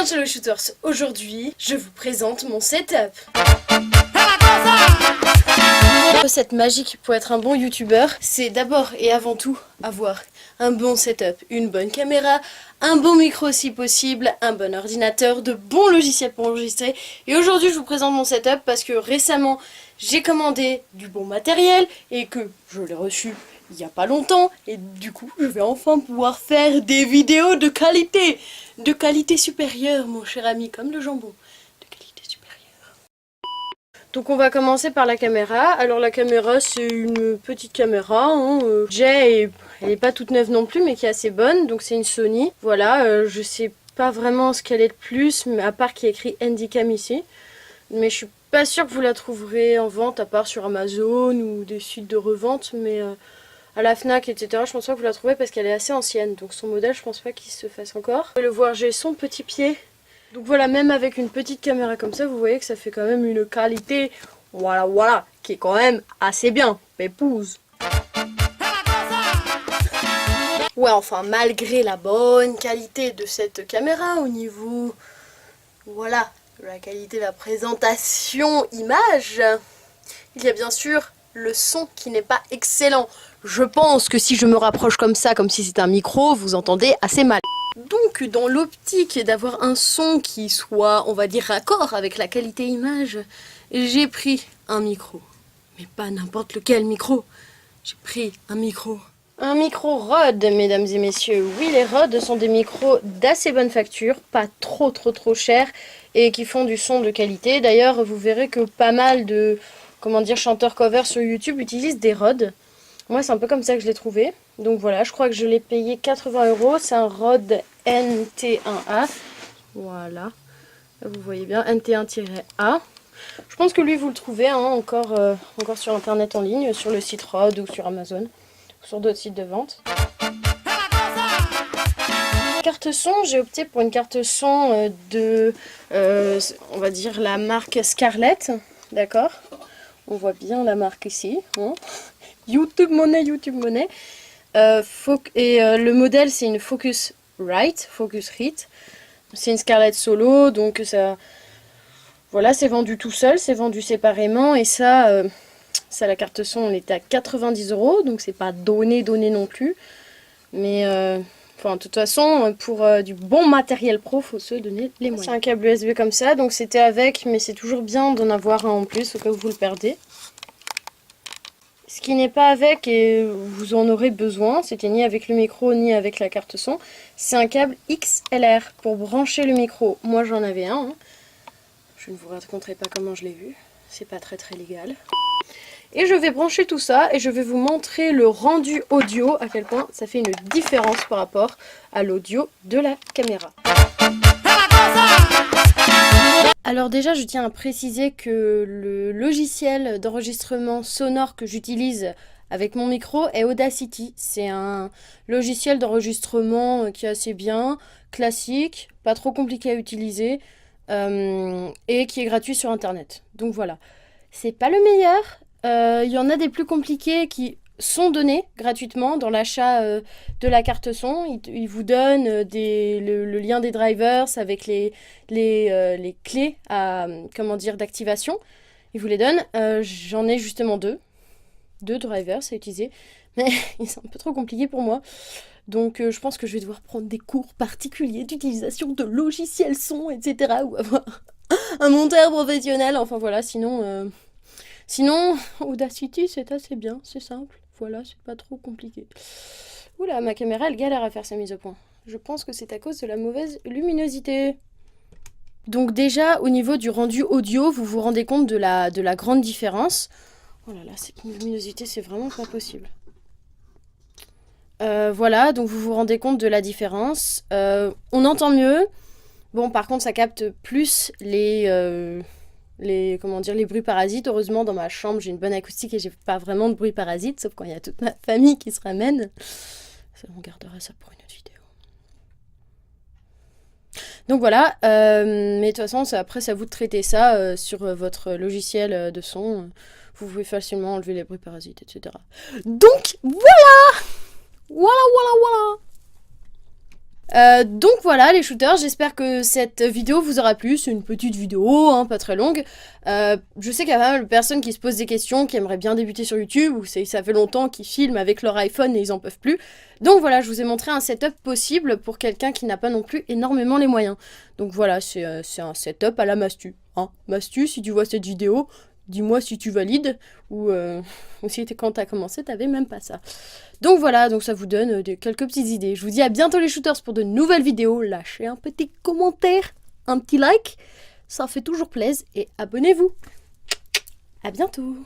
bien Cello Shooters, aujourd'hui je vous présente mon setup. La recette magique pour être un bon youtubeur, c'est d'abord et avant tout avoir un bon setup, une bonne caméra, un bon micro si possible, un bon ordinateur, de bons logiciels pour enregistrer. Et aujourd'hui je vous présente mon setup parce que récemment j'ai commandé du bon matériel et que je l'ai reçu il n'y a pas longtemps. Et du coup je vais enfin pouvoir faire des vidéos de qualité supérieure mon cher ami, comme le jambon. Donc on va commencer par la caméra. Alors la caméra c'est une petite caméra, elle est pas toute neuve non plus mais qui est assez bonne. Donc c'est une Sony. Voilà, je sais pas vraiment ce qu'elle est de plus, mais à part qu'il y a écrit Handycam ici. Mais je suis pas sûre que vous la trouverez en vente à part sur Amazon ou des sites de revente. Mais à la Fnac etc. je pense pas que vous la trouverez parce qu'elle est assez ancienne. Donc son modèle je pense pas qu'il se fasse encore. Vous pouvez le voir, j'ai son petit pied. Donc voilà, même avec une petite caméra comme ça, vous voyez que ça fait quand même une qualité, voilà, qui est quand même assez bien, pépouze. Ouais, enfin, malgré la bonne qualité de cette caméra au niveau, voilà, de la qualité de la présentation image, il y a bien sûr le son qui n'est pas excellent. Je pense que si je me rapproche comme ça, comme si c'était un micro, vous entendez assez mal. Donc dans l'optique d'avoir un son qui soit, on va dire, raccord avec la qualité image, j'ai pris un micro. Mais pas n'importe lequel micro. J'ai pris un micro. Un micro Rode, mesdames et messieurs. Oui, les Rode sont des micros d'assez bonne facture, pas trop chers, et qui font du son de qualité. D'ailleurs, vous verrez que pas mal de, chanteurs cover sur YouTube utilisent des Rode. Moi, c'est un peu comme ça que je l'ai trouvé. Donc voilà, je crois que je l'ai payé 80 €. C'est un Rode NT1A. Voilà. Là, vous voyez bien, NT1-A. Je pense que lui, vous le trouvez encore sur Internet en ligne, sur le site Rode ou sur Amazon, ou sur d'autres sites de vente. Carte son, j'ai opté pour une carte son de, on va dire, la marque Scarlett. D'accord ? On voit bien la marque ici. YouTube Money. Le modèle c'est une Focusrite. C'est une Scarlett Solo, donc ça, voilà, c'est vendu tout seul, c'est vendu séparément et ça, la carte son, elle était à 90 €, donc c'est pas donné non plus. Mais de toute façon, pour du bon matériel pro, faut se donner les moyens. C'est un câble USB comme ça, donc c'était avec, mais c'est toujours bien d'en avoir un en plus au cas où vous le perdez. Ce qui n'est pas avec, et vous en aurez besoin, c'était ni avec le micro ni avec la carte son, c'est un câble XLR pour brancher le micro. Moi j'en avais un, je ne vous raconterai pas comment je l'ai vu, c'est pas très légal. Et je vais brancher tout ça et je vais vous montrer le rendu audio, à quel point ça fait une différence par rapport à l'audio de la caméra. Alors déjà, je tiens à préciser que le logiciel d'enregistrement sonore que j'utilise avec mon micro est Audacity. C'est un logiciel d'enregistrement qui est assez bien, classique, pas trop compliqué à utiliser et qui est gratuit sur internet. Donc voilà, c'est pas le meilleur. Il y en a des plus compliqués qui sont donnés gratuitement dans l'achat de la carte son. Ils vous donnent le lien des drivers avec les clés d'activation. Ils vous les donnent. J'en ai justement deux drivers à utiliser, mais ils sont un peu trop compliqués pour moi. Donc je pense que je vais devoir prendre des cours particuliers d'utilisation de logiciels son, etc. ou avoir un monteur professionnel. Enfin voilà, sinon Audacity c'est assez bien, c'est simple. Voilà, c'est pas trop compliqué. Oula, ma caméra elle galère à faire sa mise au point. Je pense que c'est à cause de la mauvaise luminosité. Donc déjà, au niveau du rendu audio, vous vous rendez compte de la grande différence. Oh là là, cette luminosité, c'est vraiment pas possible. Voilà, donc vous vous rendez compte de la différence. On entend mieux. Bon, par contre, ça capte plus les bruits parasites. Heureusement, dans ma chambre, j'ai une bonne acoustique et j'ai pas vraiment de bruits parasites, sauf quand il y a toute ma famille qui se ramène. On gardera ça pour une autre vidéo. Donc voilà, mais de toute façon, après, c'est à vous de traiter ça sur votre logiciel de son. Vous pouvez facilement enlever les bruits parasites, etc. Donc, voilà. Donc voilà les shooters, j'espère que cette vidéo vous aura plu. C'est une petite vidéo, hein, pas très longue. Je sais qu'il y a pas mal de personnes qui se posent des questions, qui aimeraient bien débuter sur YouTube, ou ça fait longtemps qu'ils filment avec leur iPhone et ils en peuvent plus. Donc voilà, je vous ai montré un setup possible pour quelqu'un qui n'a pas non plus énormément les moyens. Donc voilà, c'est un setup à la Mastu. Hein. Mastu, si tu vois cette vidéo, dis-moi si tu valides, ou si quand t'as commencé, t'avais même pas ça. Donc voilà, donc ça vous donne quelques petites idées. Je vous dis à bientôt les shooters pour de nouvelles vidéos. Lâchez un petit commentaire, un petit like, ça fait toujours plaisir, et abonnez-vous. À bientôt.